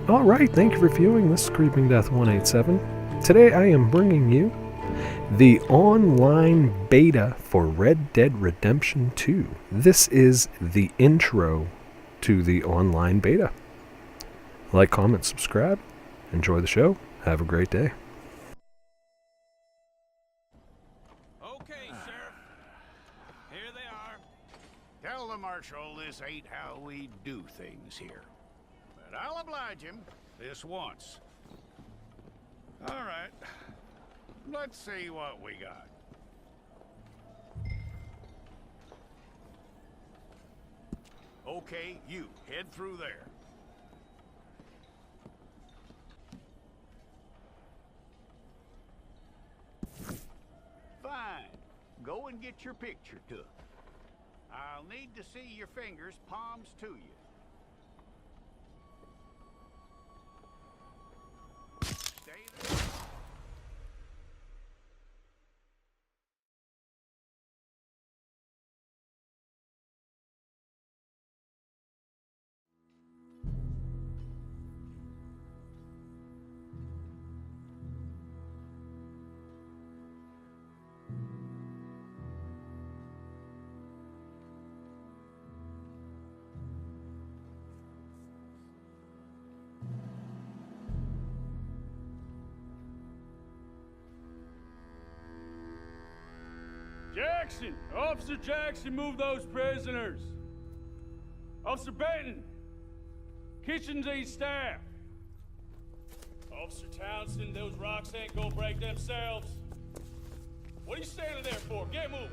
Alright, thank you for viewing. This is Creeping Death 187. Today I am bringing you the online beta for Red Dead Redemption 2. This is the intro to the online beta. Like, comment, subscribe. Enjoy the show. Have a great day. Okay, Sheriff. Here they are. Tell the Marshal this ain't how we do things here. But I'll oblige him this once. All right. Let's see what we got. Okay, you head through there. Fine. Go and get your picture took. I'll need to see your fingers, palms to you. Stay there. Jackson! Officer Jackson, move those prisoners! Officer Benton! Kitchens aid staff! Officer Townsend, those rocks ain't gonna break themselves. What are you standing there for? Get moving!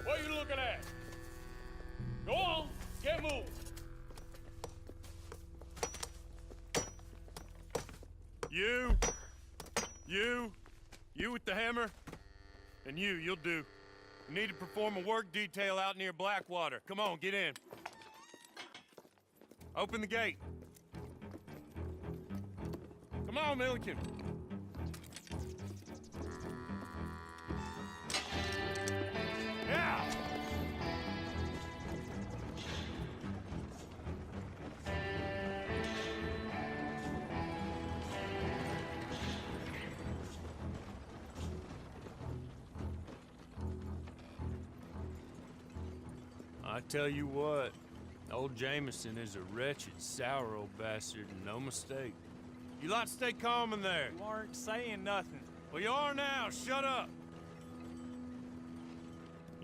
What are you looking at? Go on, get moving! You with the hammer? And you'll do. You need to perform a work detail out near Blackwater. Come on, get in. Open the gate. Come on, Milliken. Yeah! I tell you what, old Jameson is a wretched, sour old bastard, and no mistake. You lot stay calm in there. You aren't saying nothing. Well, you are now. Shut up.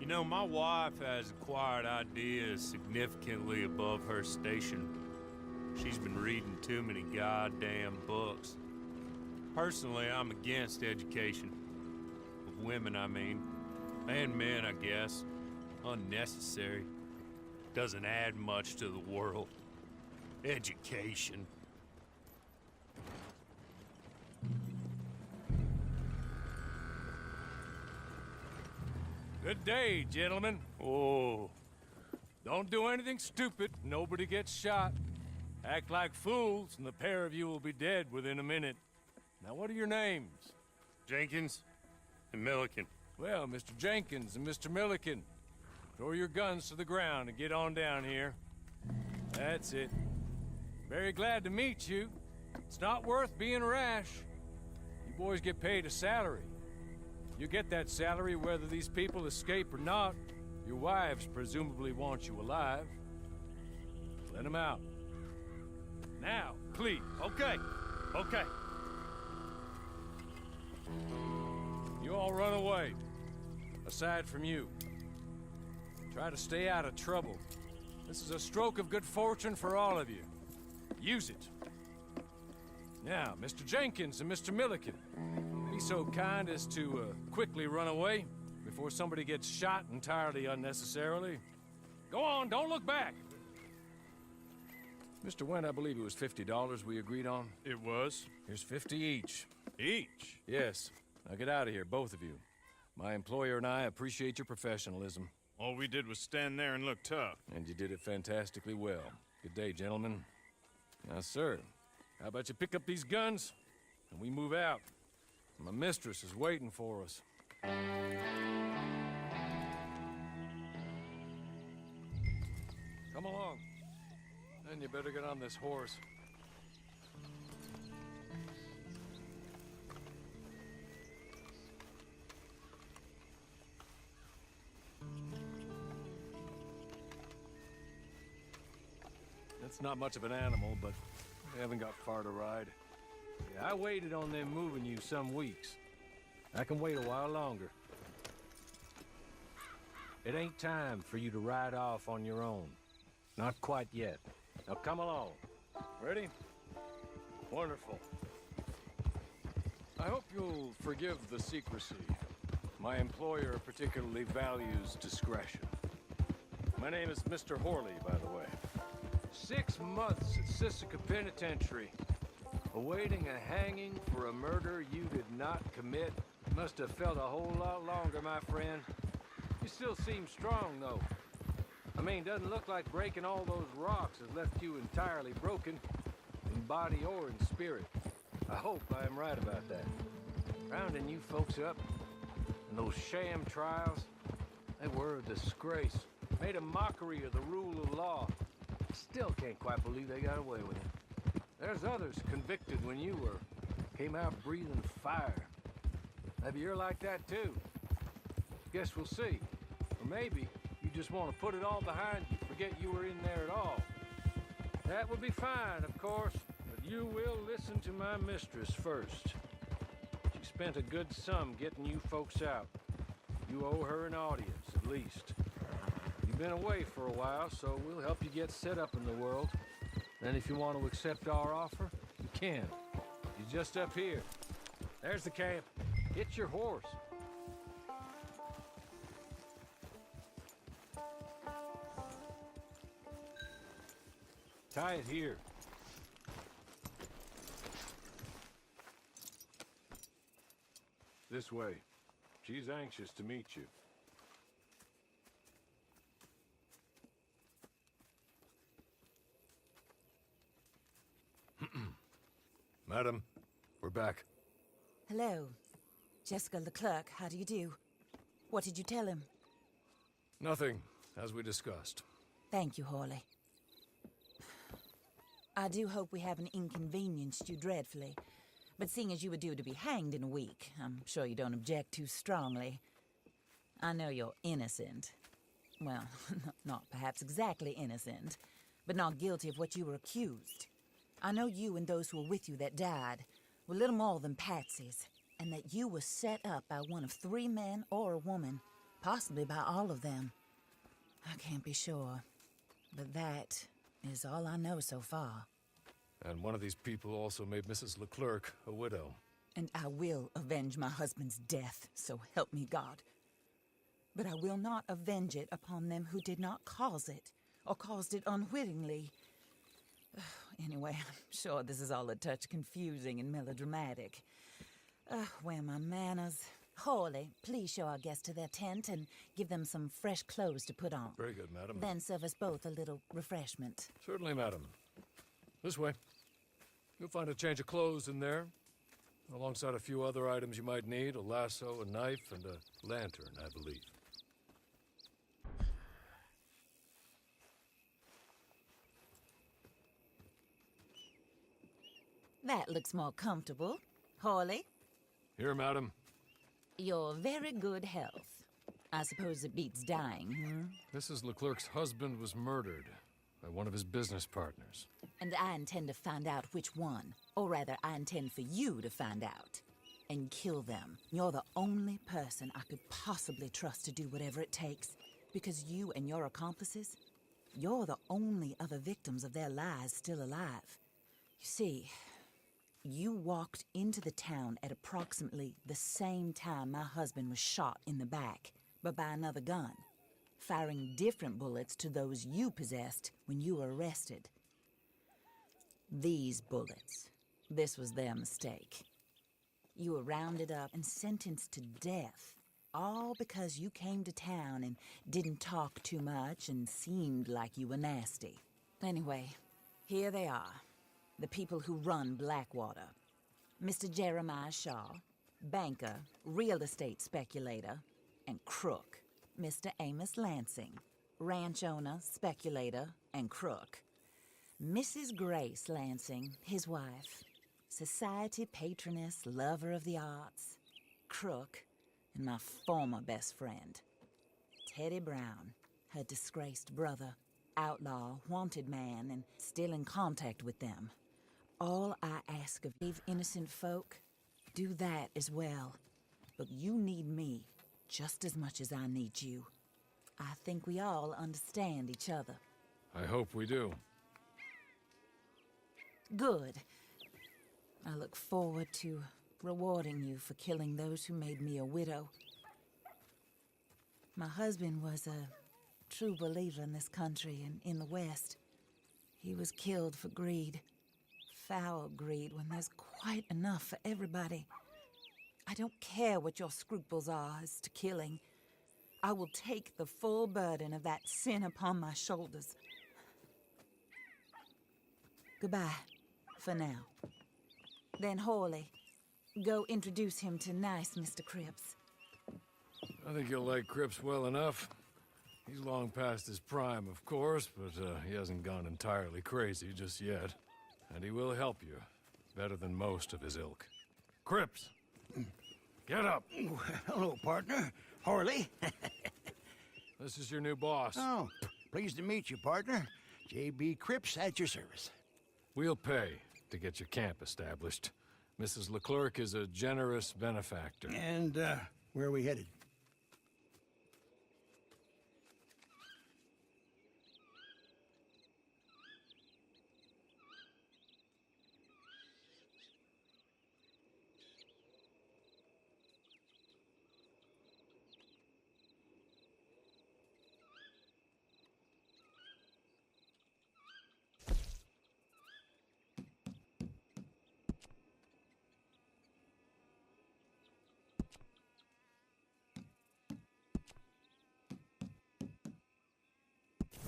You know, my wife has acquired ideas significantly above her station. She's been reading too many goddamn books. Personally, I'm against education. Of women, I mean. And men, I guess. Unnecessary. Doesn't add much to the world. Education. Good day, gentlemen. Oh, Don't do anything stupid. Nobody gets shot. Act like fools, and the pair of you will be dead within a minute. Now, what are your names? Jenkins and Milliken. Well, Mr. Jenkins and Mr. Milliken, throw your guns to the ground and get on down here. That's it. Very glad to meet you. It's not worth being rash. You boys get paid a salary. You get that salary whether these people escape or not. Your wives presumably want you alive. Let them out. Now, please. Okay. You all run away. Aside from you. Try to stay out of trouble. This is a stroke of good fortune for all of you. Use it. Now, Mr. Jenkins and Mr. Milliken, be so kind as to quickly run away before somebody gets shot entirely unnecessarily. Go on, don't look back. Mr. Wendt, I believe it was $50 we agreed on. It was. Here's 50 each. Each? Yes. Now get out of here, both of you. My employer and I appreciate your professionalism. All we did was stand there and look tough. And you did it fantastically well. Good day, gentlemen. Now, sir, how about you pick up these guns, and we move out? My mistress is waiting for us. Come along. Then you better get on this horse. not much of an animal, but they haven't got far to ride. Yeah, I waited on them moving you some weeks. I can wait a while longer. It ain't time for you to ride off on your own. Not quite yet. Now come along. Ready? Wonderful. I hope you'll forgive the secrecy. My employer particularly values discretion. My name is Mr. Horley, by the way. 6 months at Sisika Penitentiary, awaiting a hanging for a murder you did not commit. Must have felt a whole lot longer, my friend. You still seem strong, though. I mean, doesn't look like breaking all those rocks has left you entirely broken, in body or in spirit. I hope I am right about that. Rounding you folks up, and those sham trials, they were a disgrace. Made a mockery of the rule of law. Still can't quite believe they got away with it. There's others convicted when you were. Came out breathing fire. Maybe you're like that too. Guess we'll see. Or maybe you just want to put it all behind you, forget you were in there at all. That would be fine, of course, but you will listen to my mistress first. She spent a good sum getting you folks out. You owe her an audience, at least. You've been away for a while, so we'll help you get set up in the world. And if you want to accept our offer, you can. You're just up here. There's the camp. Hit your horse. Tie it here. This way. She's anxious to meet you. Madam, we're back. Hello. Jessica Leclerc, how do you do? What did you tell him? Nothing, as we discussed. Thank you, Horley. I do hope we haven't inconvenienced you dreadfully. But seeing as you were due to be hanged in a week, I'm sure you don't object too strongly. I know you're innocent. Well, not perhaps exactly innocent, but not guilty of what you were accused. I know you and those who were with you that died were little more than patsies, and that you were set up by one of 3 men or a woman, possibly by all of them. I can't be sure, but that is all I know so far. And one of these people also made Mrs. Leclerc a widow. And I will avenge my husband's death, so help me God. But I will not avenge it upon them who did not cause it, or caused it unwittingly. Anyway, I'm sure this is all a touch confusing and melodramatic. Where are my manners? Horley, please show our guests to their tent and give them some fresh clothes to put on. Very good, madam. Then serve us both a little refreshment. Certainly, madam. This way. You'll find a change of clothes in there, alongside a few other items you might need, a lasso, a knife, and a lantern, I believe. That looks more comfortable. Horley, Here, madam. your very good health. I suppose it beats dying, Mrs. Leclerc's husband was murdered by one of his business partners. And I intend to find out which one. Or rather, I intend for you to find out. And kill them. You're the only person I could possibly trust to do whatever it takes. Because you and your accomplices, you're the only other victims of their lies still alive. You see, you walked into the town at approximately the same time my husband was shot in the back, but by another gun, firing different bullets to those you possessed when you were arrested. These bullets, this was their mistake. You were rounded up and sentenced to death, all because you came to town and didn't talk too much and seemed like you were nasty. Anyway, here they are. The people who run Blackwater. Mr. Jeremiah Shaw, banker, real estate speculator, and crook. Mr. Amos Lansing, ranch owner, speculator, and crook. Mrs. Grace Lansing, his wife, society patroness, lover of the arts, crook, and my former best friend. Teddy Brown, her disgraced brother. outlaw, wanted man, and still in contact with them. All I ask of innocent folk, do that as well. But you need me just as much as I need you. I think we all understand each other. I hope we do. Good. I look forward to rewarding you for killing those who made me a widow. My husband was a true believer in this country and in the West. He was killed for greed. Foul greed when there's quite enough for everybody. I don't care what your scruples are as to killing. I will take the full burden of that sin upon my shoulders. Goodbye, for now. Then Hawley, go introduce him to nice Mr. Cripps. I think you'll like Cripps well enough. He's long past his prime, of course, but he hasn't gone entirely crazy just yet. And he will help you, better than most of his ilk. Cripps! Get up! Hello, partner. Harley. This is your new boss. Oh, pleased to meet you, partner. J.B. Cripps at your service. We'll pay to get your camp established. Mrs. Leclerc is a generous benefactor. And, where are we headed?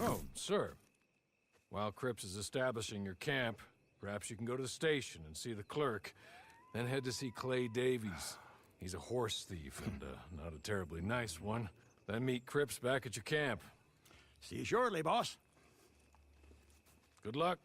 Oh, sir. While Cripps is establishing your camp, perhaps you can go to the station and see the clerk, then head to see Clay Davies. He's a horse thief and not a terribly nice one. Then meet Cripps back at your camp. See you shortly, boss. Good luck.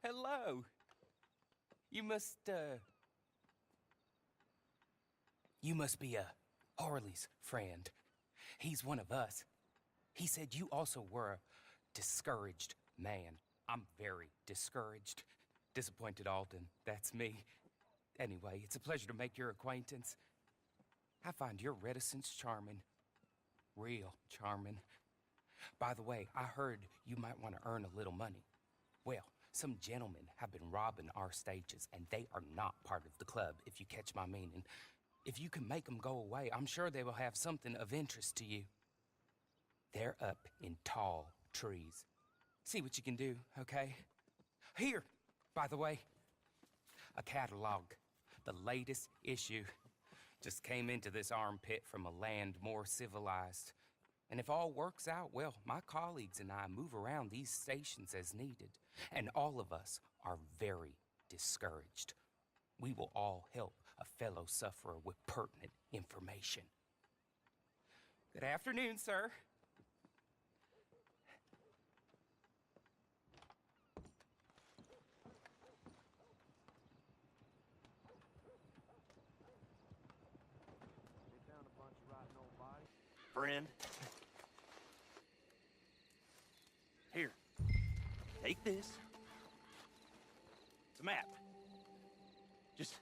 Hello. You must be Harley's friend. He's one of us. He said you also were a discouraged man. I'm very discouraged. Disappointed Alden, that's me. Anyway, it's a pleasure to make your acquaintance. I find your reticence charming. Real charming. By the way, I heard you might want to earn a little money. Well, some gentlemen have been robbing our stages, and they are not part of the club, if you catch my meaning. If you can make them go away, I'm sure they will have something of interest to you. They're up in tall trees. See what you can do, okay? Here, by the way, a catalog. The latest issue. Just came into this armpit from a land more civilized. And if all works out, well, my colleagues and I move around these stations as needed. And all of us are very discouraged. We will all help a fellow sufferer with pertinent information. Good afternoon, sir. Friend. Here. Take this. It's a map. Just...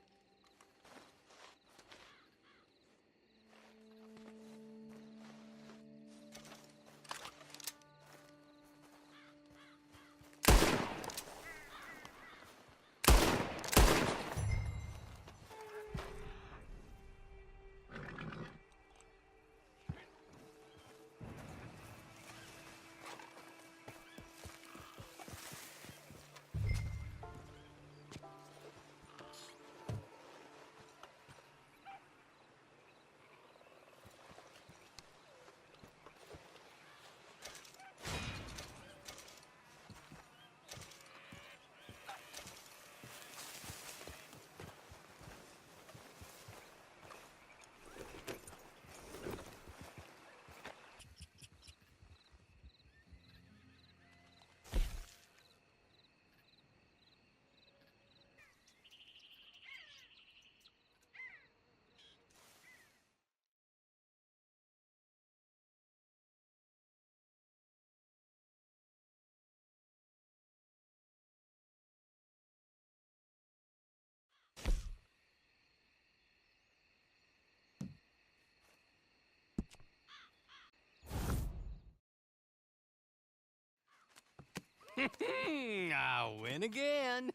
I win again.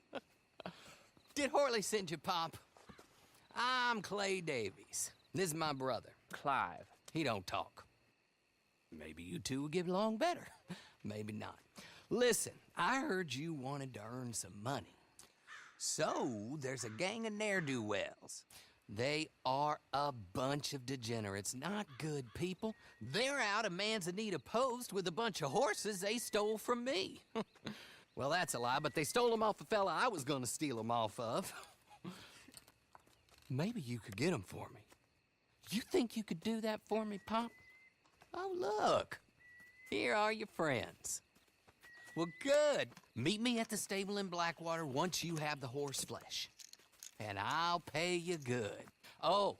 Did Horley send you, Pop? I'm Clay Davies. This is my brother, Clive. He don't talk. Maybe you two will get along better. Maybe not. Listen, I heard you wanted to earn some money. So, there's a gang of ne'er-do-wells. They are a bunch of degenerates, not good people. They're out of Manzanita Post with a bunch of horses they stole from me. Well, that's a lie, but they stole them off the fella I was gonna steal them off of. Maybe you could get them for me. You think you could do that for me, Pop? Oh, look. Here are your friends. Well, good. Meet me at the stable in Blackwater once you have the horse flesh. And I'll pay you good. Oh,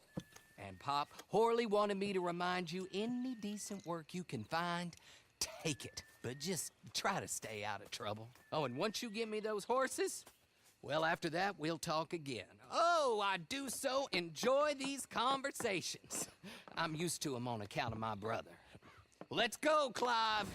and Pop, Horley wanted me to remind you, any decent work you can find, take it. But just try to stay out of trouble. Oh, and once you give me those horses, well, after that, we'll talk again. Oh, I do so enjoy these conversations. I'm used to them on account of my brother. Let's go, Clive.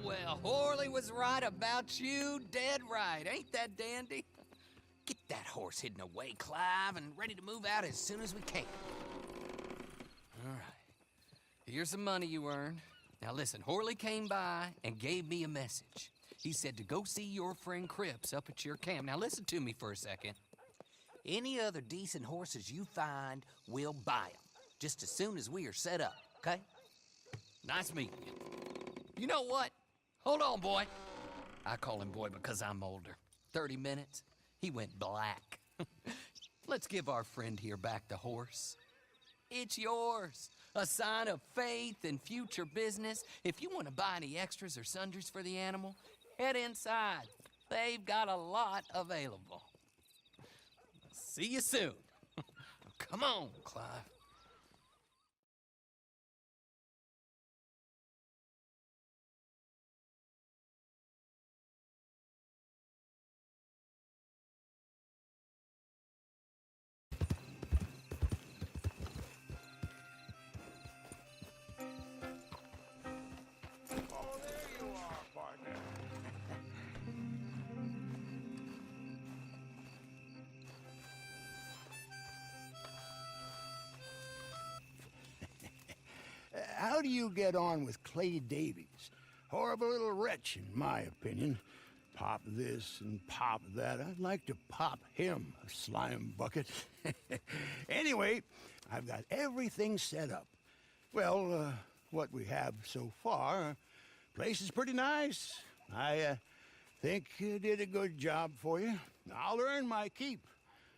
Well, Horley was right about you, dead right. Ain't that dandy? Get that horse hidden away, Clive, and ready to move out as soon as we can. All right. Here's some money you earned. Now listen, Horley came by and gave me a message. He said to go see your friend Cripps up at your camp. Now listen to me for a second. Any other decent horses you find, we'll buy them. Just as soon as we are set up, okay? Nice meeting you. You know what? Hold on, boy. I call him boy because I'm older. 30 minutes, he went black. Let's give our friend here back the horse. It's yours. A sign of faith and future business. If you want to buy any extras or sundries for the animal, head inside. They've got a lot available. See you soon. Come on, Clive. Oh, there you are, partner. How do you get on with Clay Davies? Horrible little wretch, in my opinion. Pop this and pop that. I'd like to pop him, a slime bucket. Anyway, I've got everything set up. Well, what we have so far, place is pretty nice. I think you did a good job for you. I'll earn my keep.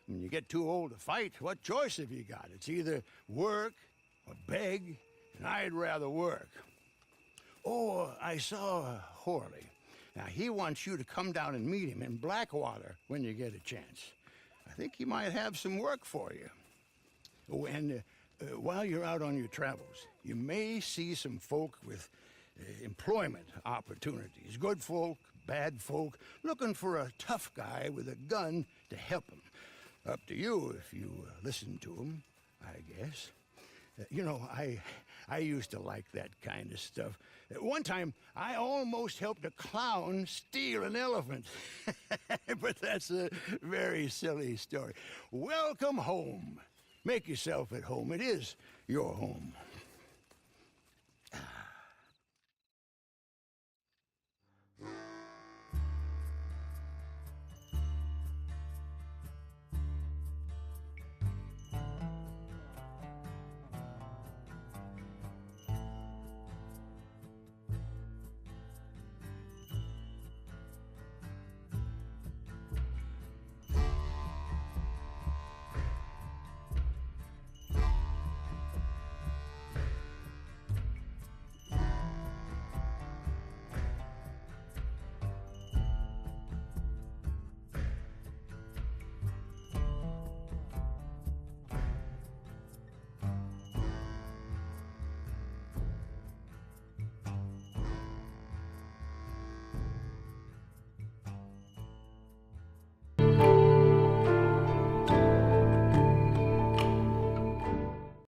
When you get too old to fight, what choice have you got? It's either work or beg, and I'd rather work. Oh, I saw Horley. Now, he wants you to come down and meet him in Blackwater when you get a chance. I think he might have some work for you. Oh, and while you're out on your travels, you may see some folk with employment opportunities. Good folk, bad folk, looking for a tough guy with a gun to help them. Up to you if you listen to him, I guess. You know, I used to like that kind of stuff. One time, I almost helped a clown steal an elephant. But that's a very silly story. Welcome home. Make yourself at home. It is your home.